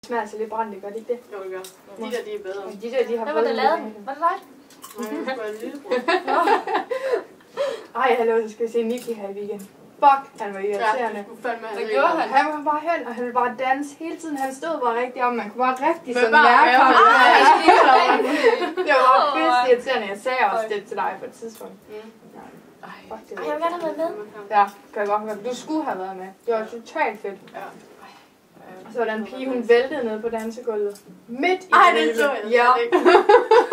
smager altså lidt brændt, gør det ikke det? Jo, det gør. De der, de er bedre. De der, de har Hvem var det lavet den? Var det dig? Nej, det var en lillebror. Ej, hallo, så skal vi se Nicky her i weekenden. Fuck, han var irriterende. Hvad gjorde han? Han var bare hen, og han ville bare danse hele tiden. Han stod bare rigtig om, man kunne bare rigtig sådan bare mærke ham. det Det var bare pisse irriterende. Jeg sagde også det til dig på et tidspunkt. Fuck, det Ej, jeg vil gerne have været med. Ja, kan jeg godt høre. Du skulle have været med. Det var totalt fedt. Ja. Og så var der en pige, hun væltede ned på dansegulvet. Midt i ej, det så jeg. Ja.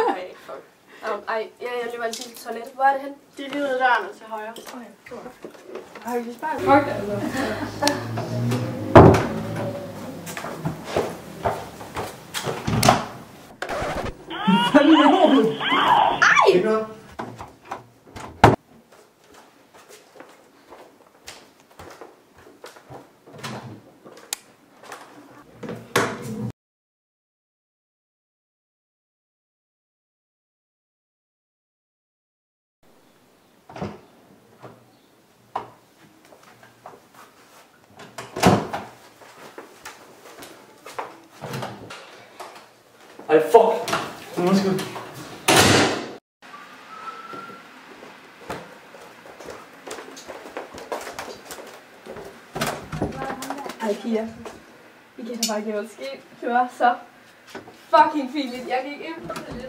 Ej, fuck. Ej, jeg løber altid til toilet. Hvor er det hen? De er lige ude af døren og til højre. Har vi sparet? Fuck det altså. Ej! Ej, fuck! Undskyld. Ej, piger. I kan da bare ikke, hvad der skete. Det var så fucking fint. Jeg gik ind på det.